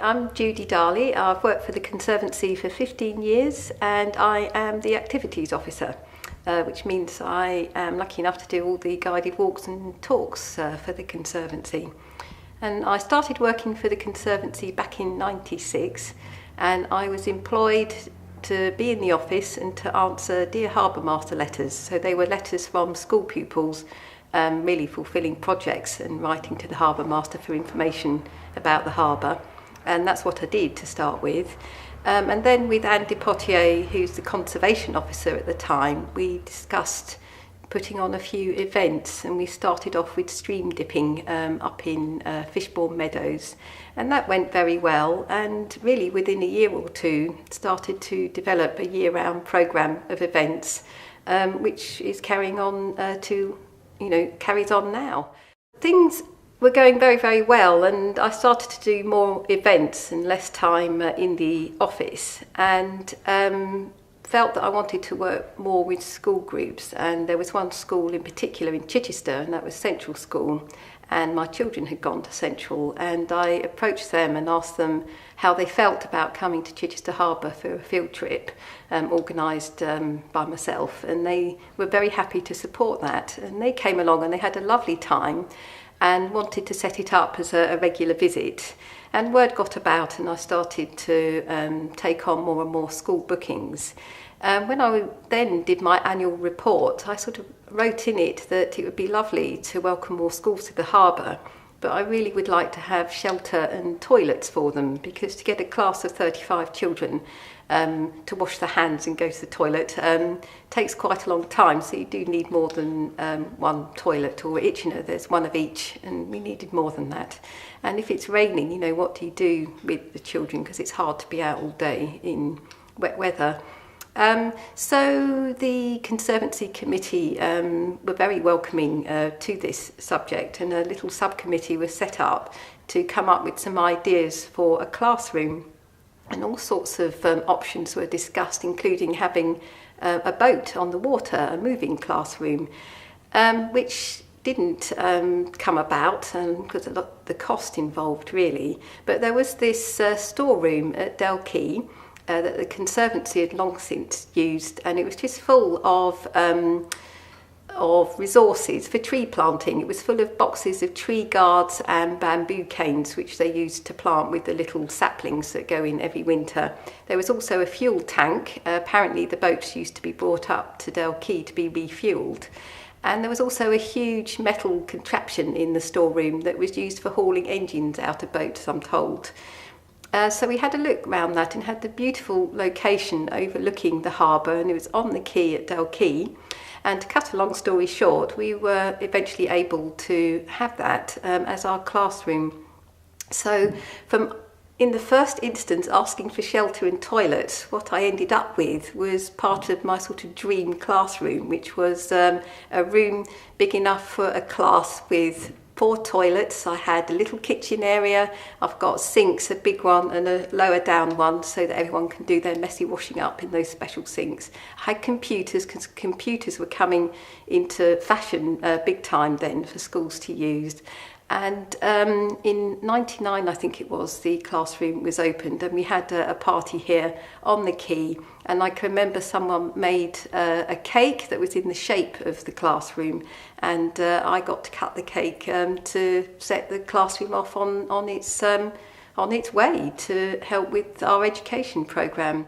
I'm Judi Darley. I've worked for the Conservancy for 15 years and I am the Activities Officer, which means I am lucky enough to do all the guided walks and talks for the Conservancy. And I started working for the Conservancy back in '96, and I was employed to be in the office and to answer Dear Harbour Master letters. So they were letters from school pupils really fulfilling projects and writing to the Harbour Master for information about the harbour. And that's what I did to start with. And then with Andy Potier, who's the conservation officer at the time, we discussed putting on a few events, and we started off with stream dipping up in Fishbourne Meadows, and that went very well, and really within a year or two started to develop a year-round programme of events, which is carrying on carries on now. Things were going very, very well, and I started to do more events and less time in the office, and felt that I wanted to work more with school groups. And there was one school in particular in Chichester, and that was Central School, and my children had gone to Central, and I approached them and asked them how they felt about coming to Chichester Harbour for a field trip organised by myself, and they were very happy to support that, and they came along and they had a lovely time and wanted to set it up as a regular visit. And word got about, and I started to take on more and more school bookings. When I then did my annual report, I sort of wrote in it that it would be lovely to welcome more schools to the harbour, but I really would like to have shelter and toilets for them, because to get a class of 35 children to wash their hands and go to the toilet takes quite a long time, so you do need more than one toilet, or there's one of each, and we needed more than that. And if it's raining, what do you do with the children, because it's hard to be out all day in wet weather. So the Conservancy Committee were very welcoming to this subject, and a little subcommittee was set up to come up with some ideas for a classroom, and all sorts of options were discussed, including having a boat on the water, a moving classroom, which didn't come about because of the cost involved really. But there was this storeroom at Dalkey that the Conservancy had long since used, and it was just full of resources for tree planting. It was full of boxes of tree guards and bamboo canes, which they used to plant with the little saplings that go in every winter. There was also a fuel tank. Apparently the boats used to be brought up to Dalkey to be refuelled. And there was also a huge metal contraption in the storeroom that was used for hauling engines out of boats, I'm told. So we had a look round that and had the beautiful location overlooking the harbour, and it was on the quay at Dalkey. And to cut a long story short, we were eventually able to have that as our classroom. So in the first instance, asking for shelter and toilets, what I ended up with was part of my sort of dream classroom, which was a room big enough for a class with 4 toilets. I had a little kitchen area. I've got sinks, a big one and a lower down one, so that everyone can do their messy washing up in those special sinks. I had computers, because computers were coming into fashion big time then for schools to use. And in '99, I think it was, the classroom was opened, and we had a party here on the quay. And I can remember someone made a cake that was in the shape of the classroom, and I got to cut the cake to set the classroom off on its way to help with our education programme.